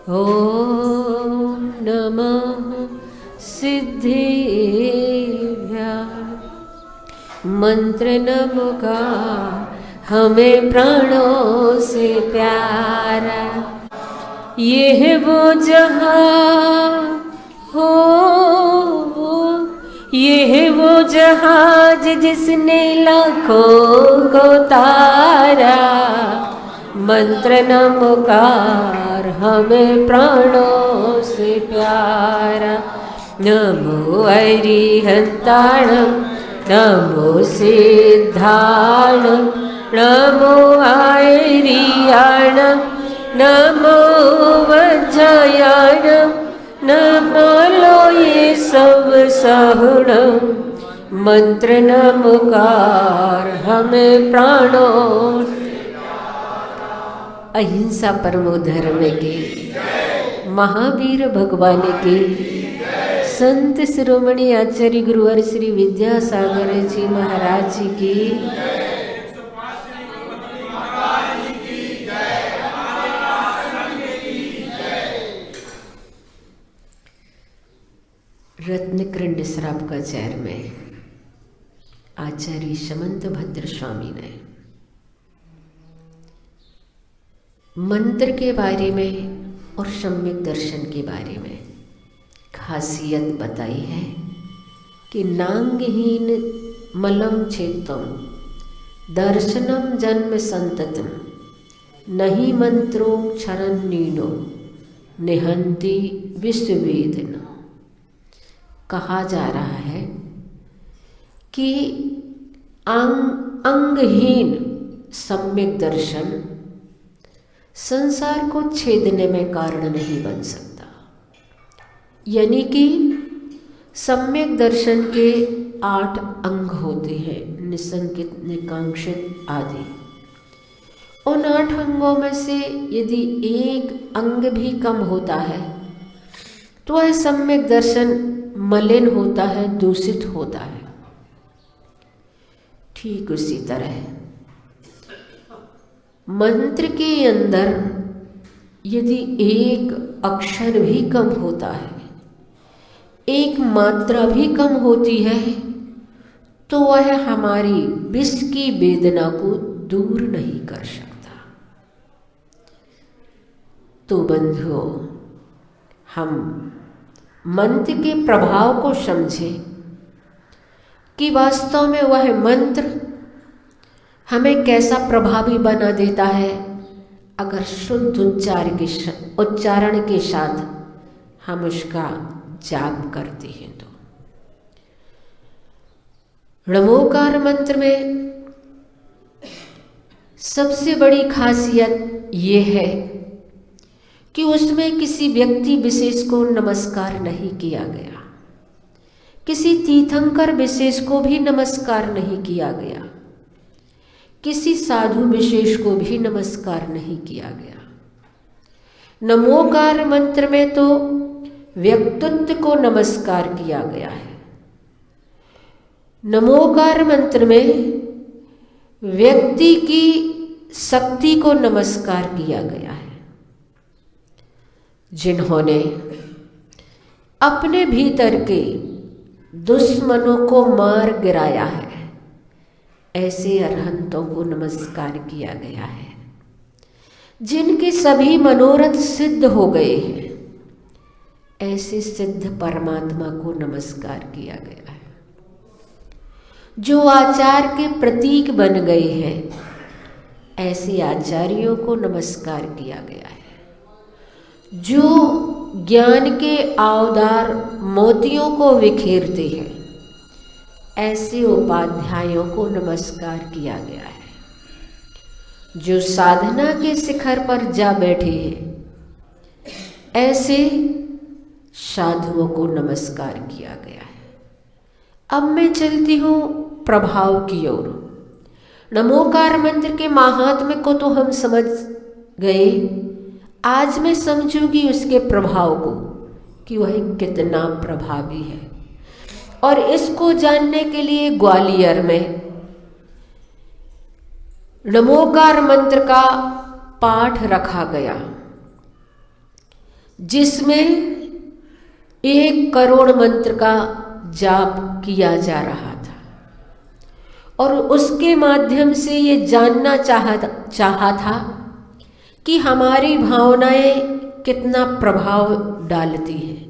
ॐ नमः सिद्धेभ्यः। मंत्र नमो का हमें प्राणों से प्यारा, ये है वो जहां हो, ये है वो जहाज जिसने लाखों को तारा। मंत्र नमोकार हमें प्राणों से प्यारा। नमो अरिहंताणं नमो सिद्धाणं नमो आर्याणं नमो वज्रयाणं नमो लोये सब सहुणं। मंत्र नमोकार हमें प्राणों। अहिंसा परमो धर्म के महावीर भगवान के संत शिरोमणि आचार्य गुरुवर श्री विद्यासागर जी महाराज जी की। रत्नकृंड श्रावकाचार्य में आचार्य समंत भद्र स्वामी ने मंत्र के बारे में और सम्यक दर्शन के बारे में खासियत बताई है कि नांगहीन मलम छेतम दर्शनम जन्म संततम नहीं मंत्रोक्षरण्यो निहंति विश्ववेदना। कहा जा रहा है कि अंगहीन सम्यक दर्शन संसार को छेदने में कारण नहीं बन सकता। यानी कि सम्यक दर्शन के 8 अंग होते हैं, निसंकित, निकांक्षित आदि। उन 8 अंगों में से यदि एक अंग भी कम होता है तो वह सम्यक दर्शन मलिन होता है, दूषित होता है। ठीक उसी तरह मंत्र के अंदर यदि एक अक्षर भी कम होता है, एक मात्रा भी कम होती है, तो वह हमारी विष की वेदना को दूर नहीं कर सकता। तो बंधुओं, हम मंत्र के प्रभाव को समझें कि वास्तव में वह मंत्र हमें कैसा प्रभावी बना देता है अगर शुद्ध उच्चारण के साथ हम उसका जाप करते हैं। तो नमोकार मंत्र में सबसे बड़ी खासियत ये है कि उसमें किसी व्यक्ति विशेष को नमस्कार नहीं किया गया, किसी तीर्थंकर विशेष को भी नमस्कार नहीं किया गया, किसी साधु विशेष को भी नमस्कार नहीं किया गया। नमोकार मंत्र में तो व्यक्तित्व को नमस्कार किया गया है। नमोकार मंत्र में व्यक्ति की शक्ति को नमस्कार किया गया है। जिन्होंने अपने भीतर के दुश्मनों को मार गिराया है, ऐसे अरहंतों को नमस्कार किया गया है। जिनके सभी मनोरथ सिद्ध हो गए हैं, ऐसे सिद्ध परमात्मा को नमस्कार किया गया है। जो आचार के प्रतीक बन गए हैं, ऐसे आचार्यों को नमस्कार किया गया है। जो ज्ञान के आवदार मोतियों को बिखेरते हैं, ऐसे उपाध्यायों को नमस्कार किया गया है। जो साधना के शिखर पर जा बैठे हैं, ऐसे साधुओं को नमस्कार किया गया है। अब मैं चलती हूँ प्रभाव की ओर। नमोकार मंत्र के महात्म्य को तो हम समझ गए, आज मैं समझूंगी उसके प्रभाव को कि वह कितना प्रभावी है। और इसको जानने के लिए ग्वालियर में नमोकार मंत्र का पाठ रखा गया। जिसमें 1 करोड़ मंत्र का जाप किया जा रहा था और उसके माध्यम से ये जानना चाहा था कि हमारी भावनाएं कितना प्रभाव डालती हैं।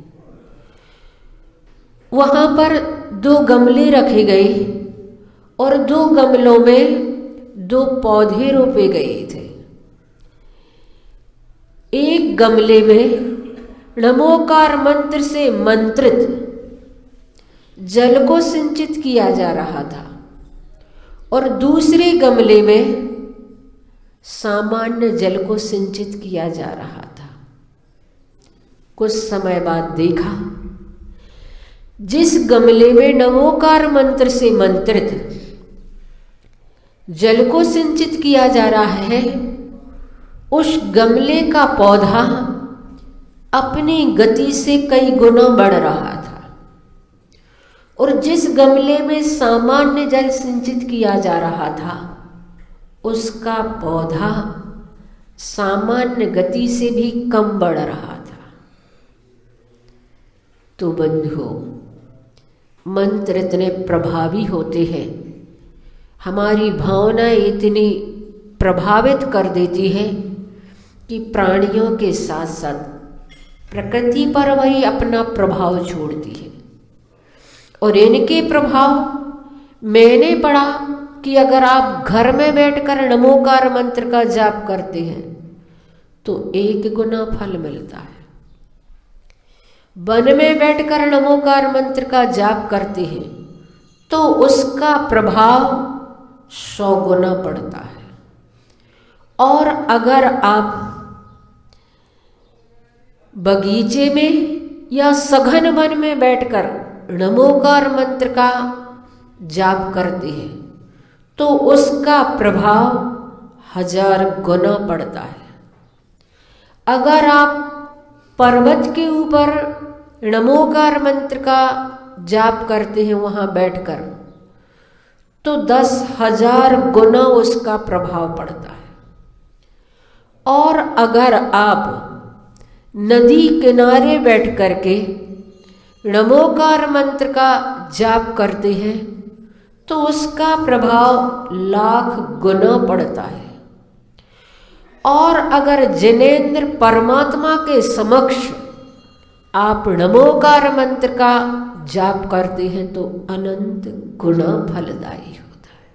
वहाँ पर 2 गमले रखे गए और 2 गमलों में 2 पौधे रोपे गए थे। एक गमले में नमोकार मंत्र से मंत्रित जल को सिंचित किया जा रहा था और दूसरे गमले में सामान्य जल को सिंचित किया जा रहा था। कुछ समय बाद देखा, जिस गमले में नमोकार मंत्र से मंत्रित जल को सिंचित किया जा रहा है, उस गमले का पौधा अपनी गति से कई गुना बढ़ रहा था और जिस गमले में सामान्य जल सिंचित किया जा रहा था, उसका पौधा सामान्य गति से भी कम बढ़ रहा था। तो बंधुओं, मंत्र इतने प्रभावी होते हैं, हमारी भावनाएं इतनी प्रभावित कर देती है कि प्राणियों के साथ साथ प्रकृति पर वही अपना प्रभाव छोड़ती है। और इनके प्रभाव मैंने पढ़ा कि अगर आप घर में बैठकर नमोकार मंत्र का जाप करते हैं तो 1 गुना फल मिलता है। वन में बैठकर नमोकार मंत्र का जाप करते हैं तो उसका प्रभाव 100 गुना पड़ता है। और अगर आप बगीचे में या सघन वन में बैठकर नमोकार मंत्र का जाप करते हैं तो उसका प्रभाव 1000 गुना पड़ता है। अगर आप पर्वत के ऊपर नमोकार मंत्र का जाप करते हैं वहाँ बैठकर, तो 10,000 गुना उसका प्रभाव पड़ता है। और अगर आप नदी किनारे बैठ कर के नमोकार मंत्र का जाप करते हैं तो उसका प्रभाव लाख गुना पड़ता है। और अगर जिनेंद्र परमात्मा के समक्ष आप नमोकार मंत्र का जाप करते हैं तो अनंत गुना फलदायी होता है।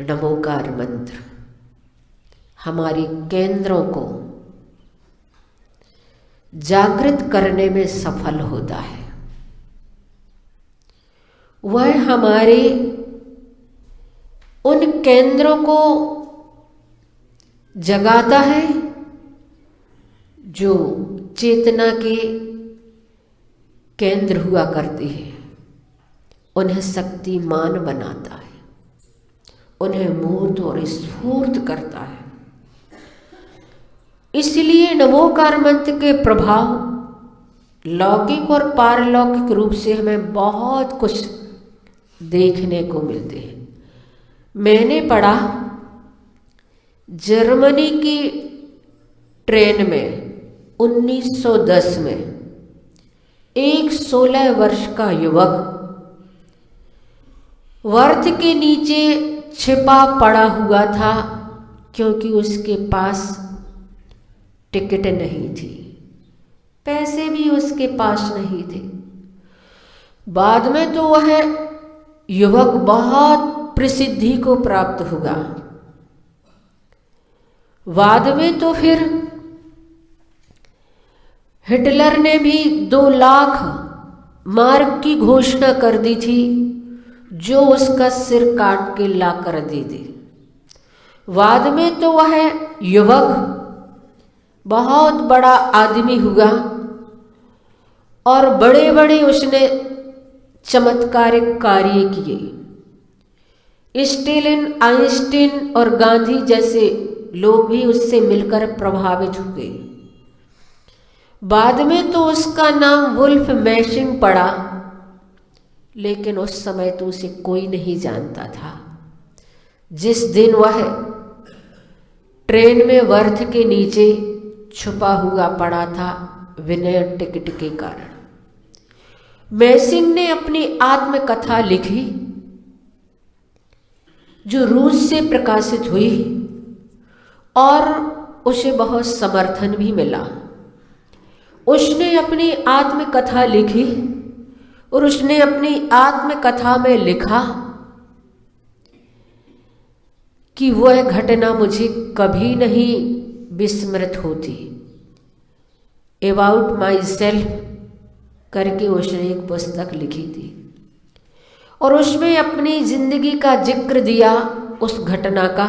नमोकार मंत्र हमारे केंद्रों को जागृत करने में सफल होता है। वह हमारे उन केंद्रों को जगाता है जो चेतना के केंद्र हुआ करते हैं, उन्हें शक्तिमान बनाता है, उन्हें मूर्त और स्फूर्त करता है। इसलिए नमोकार मंत्र के प्रभाव लौकिक और पारलौकिक रूप से हमें बहुत कुछ देखने को मिलते हैं। मैंने पढ़ा जर्मनी की ट्रेन में 1910 में एक 16 वर्ष का युवक वर्थ के नीचे छिपा पड़ा हुआ था क्योंकि उसके पास टिकट नहीं थी, पैसे भी उसके पास नहीं थे। बाद में तो वह युवक बहुत प्रसिद्धि को प्राप्त हुआ। बाद में तो फिर हिटलर ने भी 2 लाख मार्क की घोषणा कर दी थी जो उसका सिर काट के ला कर दे दे। बाद में तो वह युवक बहुत बड़ा आदमी हुआ और बड़े बड़े उसने चमत्कारिक कार्य किए। स्टेलिन, आइंस्टीन और गांधी जैसे लोग भी उससे मिलकर प्रभावित हुए। बाद में तो उसका नाम वुल्फ मैशिंग पड़ा, लेकिन उस समय तो उसे कोई नहीं जानता था। जिस दिन वह ट्रेन में वर्थ के नीचे छुपा हुआ पड़ा था विनय टिकट के कारण। मैसिंग ने अपनी आत्मकथा लिखी जो रूस से प्रकाशित हुई और उसे बहुत समर्थन भी मिला। उसने अपनी आत्मकथा लिखी और उसने अपनी आत्मकथा में लिखा कि वह घटना मुझे कभी नहीं विस्मृत होती। अबाउट माई सेल्फ करके उसने एक पुस्तक लिखी थी और उसमें अपनी जिंदगी का जिक्र दिया उस घटना का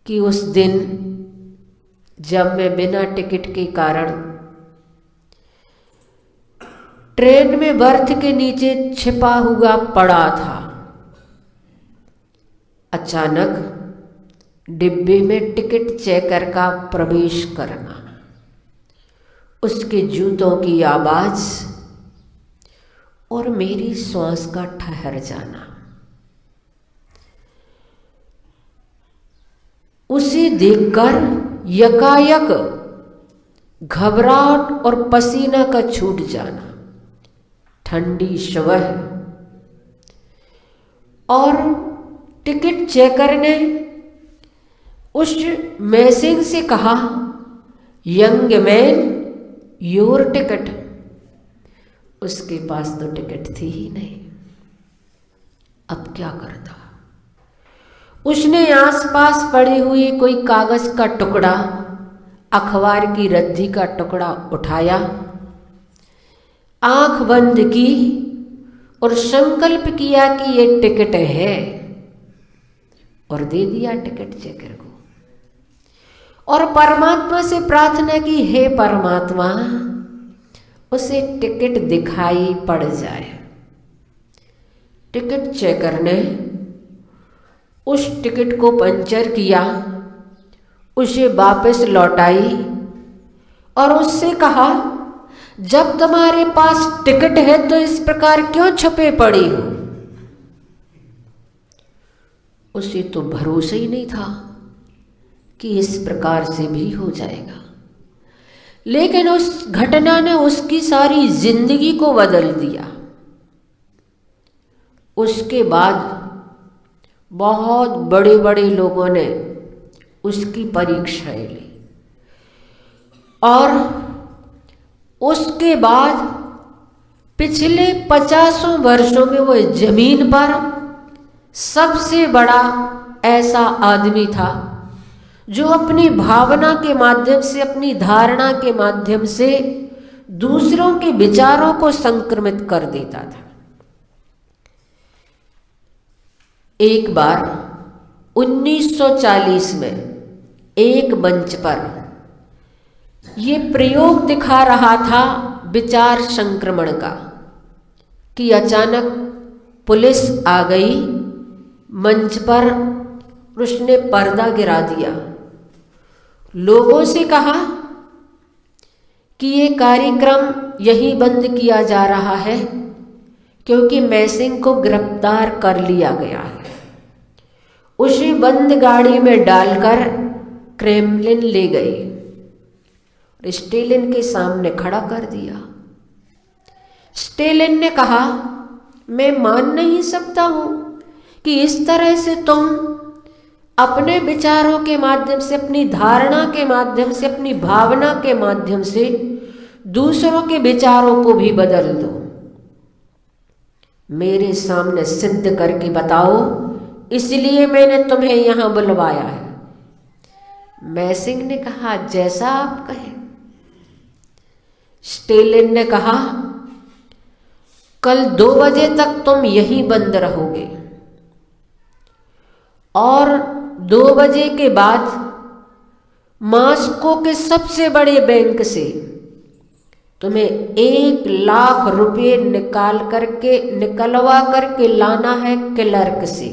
कि उस दिन जब मैं बिना टिकट के कारण ट्रेन में बर्थ के नीचे छिपा हुआ पड़ा था, अचानक डिब्बे में टिकट चेकर का प्रवेश करना, उसके जूतों की आवाज और मेरी श्वास का ठहर जाना, उसे देखकर यकायक घबराहट और पसीना का छूट जाना, ठंडी सुबह। और टिकट चेकर ने उस मैसिंग से कहा, यंग मैन योर टिकट। उसके पास तो टिकट थी ही नहीं, अब क्या करता। उसने आसपास पड़ी हुई कोई कागज का टुकड़ा, अखबार की रद्दी का टुकड़ा उठाया, आंख बंद की और संकल्प किया कि ये टिकट है और दे दिया टिकट चेकर को। और परमात्मा से प्रार्थना की, हे परमात्मा उसे टिकट दिखाई पड़ जाए। टिकट चेकर ने उस टिकट को पंचर किया, उसे वापस लौटाई और उससे कहा, जब तुम्हारे पास टिकट है तो इस प्रकार क्यों छुपे पड़ी हो। उसे तो भरोसा ही नहीं था कि इस प्रकार से भी हो जाएगा, लेकिन उस घटना ने उसकी सारी जिंदगी को बदल दिया। उसके बाद बहुत बड़े बड़े लोगों ने उसकी परीक्षाएं ली और उसके बाद पिछले 50 वर्षों में वह जमीन पर सबसे बड़ा ऐसा आदमी था जो अपनी भावना के माध्यम से, अपनी धारणा के माध्यम से दूसरों के विचारों को संक्रमित कर देता था। एक बार 1940 में एक मंच पर ये प्रयोग दिखा रहा था विचार संक्रमण का कि अचानक पुलिस आ गई मंच पर, उसने पर्दा गिरा दिया, लोगों से कहा कि ये कार्यक्रम यहीं बंद किया जा रहा है क्योंकि मैसिंग को गिरफ्तार कर लिया गया है। उसे बंद गाड़ी में डालकर क्रेमलिन ले गए, स्टेलिन के सामने खड़ा कर दिया। स्टेलिन ने कहा, मैं मान नहीं सकता हूं कि इस तरह से तुम अपने विचारों के माध्यम से, अपनी धारणा के माध्यम से, अपनी भावना के माध्यम से दूसरों के विचारों को भी बदल दो। मेरे सामने सिद्ध करके बताओ, इसलिए मैंने तुम्हें यहां बुलवाया है। मैसिंग ने कहा, जैसा आप कहें। स्टेलिन ने कहा, कल 2 बजे तक तुम यहीं बंद रहोगे और 2 बजे के बाद मॉस्को के सबसे बड़े बैंक से तुम्हें 1 लाख रुपए निकलवा करके लाना है क्लर्क से,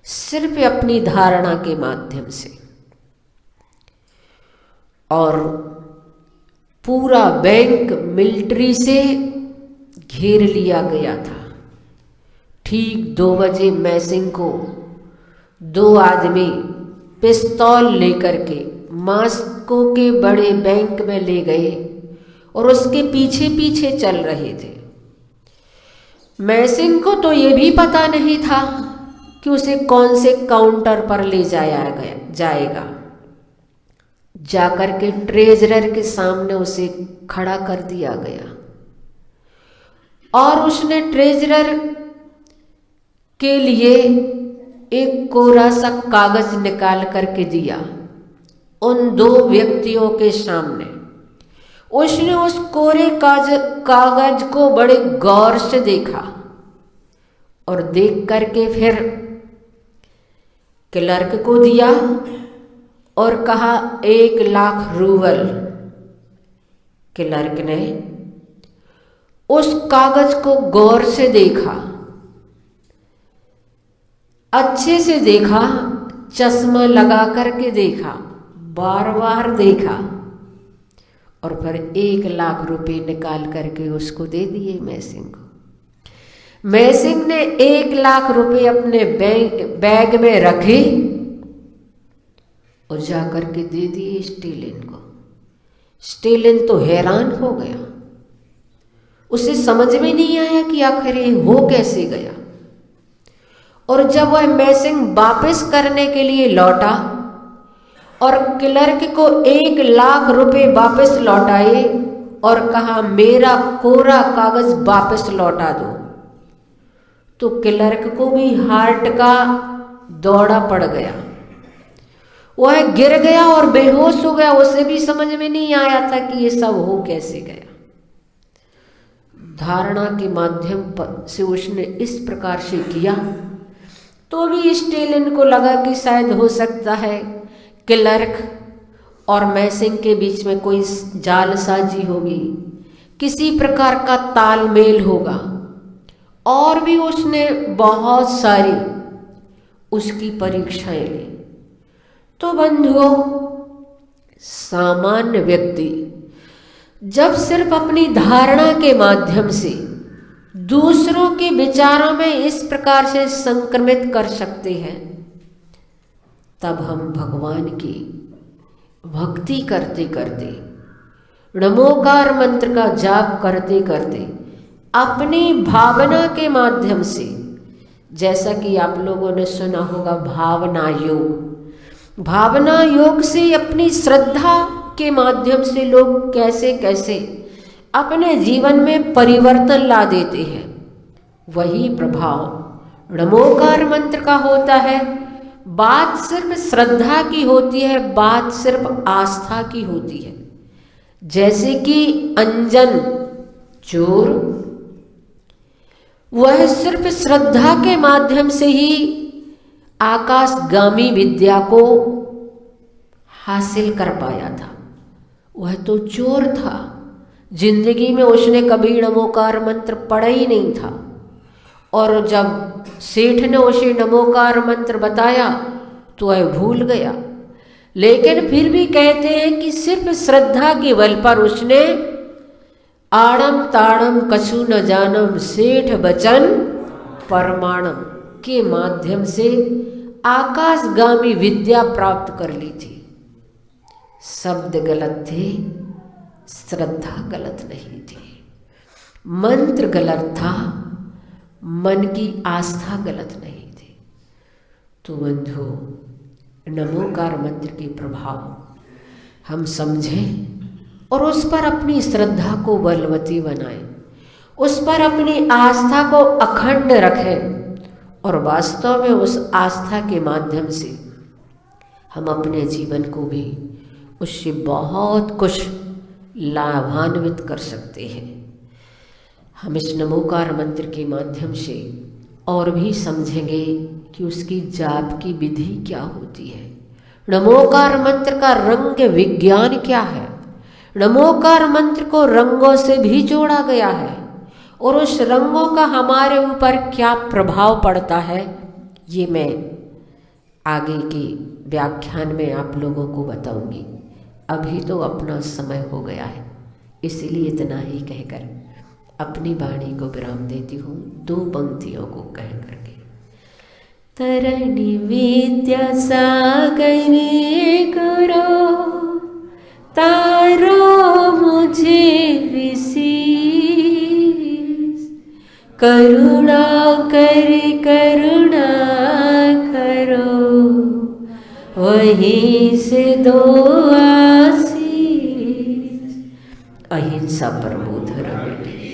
सिर्फ अपनी धारणा के माध्यम से। और पूरा बैंक मिलिट्री से घेर लिया गया था। ठीक 2 बजे मैसिंग को 2 आदमी पिस्तौल लेकर के मास्को के बड़े बैंक में ले गए और उसके पीछे पीछे चल रहे थे। मैसिंग को तो ये भी पता नहीं था कि उसे कौन से काउंटर पर ले जाएगा। जाकर के ट्रेजरर के सामने उसे खड़ा कर दिया गया और उसने ट्रेजरर के लिए एक कोरा सा कागज निकाल करके दिया उन दो व्यक्तियों के सामने। उसने उस कोरे कागज को बड़े गौर से देखा और देख करके फिर क्लर्क को दिया और कहा 1,00,000 रूबल। क्लर्क ने उस कागज को गौर से देखा, अच्छे से देखा, चश्मा लगा करके देखा, बार बार देखा और फिर 1,00,000 रुपये निकाल करके उसको दे दिए मैसिंग को। मैसिंग ने 1,00,000 रुपये अपने बैग में रखे और जाकर के दे दिए स्टेलिन को। स्टेलिन तो हैरान हो गया, उसे समझ में नहीं आया कि आखिर ये हो कैसे गया। और जब वह मैसिंग वापस करने के लिए लौटा और क्लर्क को 1,00,000 रुपये वापस लौटाए और कहा मेरा कोरा कागज वापस लौटा दो, तो क्लर्क को भी हार्ट का दौड़ा पड़ गया। वह गिर गया और बेहोश हो गया। उसे भी समझ में नहीं आया था कि ये सब हो कैसे गया। धारणा के माध्यम से उसने इस प्रकार से किया तो भी स्टेलिन को लगा कि शायद हो सकता है क्लर्क और मैसिंग के बीच में कोई जालसाजी होगी, किसी प्रकार का तालमेल होगा। और भी उसने बहुत सारी उसकी परीक्षाएं ली। तो बंधुओं, सामान्य व्यक्ति जब सिर्फ अपनी धारणा के माध्यम से दूसरों के विचारों में इस प्रकार से संक्रमित कर सकते हैं, तब हम भगवान की भक्ति करते करते, नमोकार मंत्र का जाप करते करते, अपनी भावना के माध्यम से, जैसा कि आप लोगों ने सुना होगा भावना योग, भावना योग से अपनी श्रद्धा के माध्यम से लोग कैसे कैसे अपने जीवन में परिवर्तन ला देते हैं। वही प्रभाव नमोकार मंत्र का होता है। बात सिर्फ श्रद्धा की होती है, बात सिर्फ आस्था की होती है। जैसे कि अंजन चोर, वह सिर्फ श्रद्धा के माध्यम से ही आकाशगामी विद्या को हासिल कर पाया था। वह तो चोर था, जिंदगी में उसने कभी नमोकार मंत्र पढ़ा ही नहीं था। और जब सेठ ने उसे नमोकार मंत्र बताया तो वह भूल गया। लेकिन फिर भी कहते हैं कि सिर्फ श्रद्धा के बल पर उसने आड़म ताड़म कछु न जानम सेठ बचन परमाणम के माध्यम से आकाशगामी विद्या प्राप्त कर ली थी। शब्द गलत थे, श्रद्धा गलत नहीं थी। मंत्र गलत था, मन की आस्था गलत नहीं थी। तो बंधु, नमोकार मंत्र के प्रभाव हम समझें और उस पर अपनी श्रद्धा को बलवती बनाएं, उस पर अपनी आस्था को अखंड रखें और वास्तव में उस आस्था के माध्यम से हम अपने जीवन को भी उससे बहुत कुछ लाभान्वित कर सकते हैं। हम इस नमोकार मंत्र के माध्यम से और भी समझेंगे कि उसकी जाप की विधि क्या होती है, नमोकार मंत्र का रंग विज्ञान क्या है, नमोकार मंत्र को रंगों से भी जोड़ा गया है और उस रंगों का हमारे ऊपर क्या प्रभाव पड़ता है, ये मैं आगे के व्याख्यान में आप लोगों को बताऊंगी। अभी तो अपना समय हो गया है, इसलिए इतना ही कहकर अपनी वाणी को विराम देती हूँ 2 पंक्तियों को कह करके। तरणी विद्या सागर करो करुणा करी करुणा करो, वहीं से दो आशीष। अहिंसा परमो धर्म।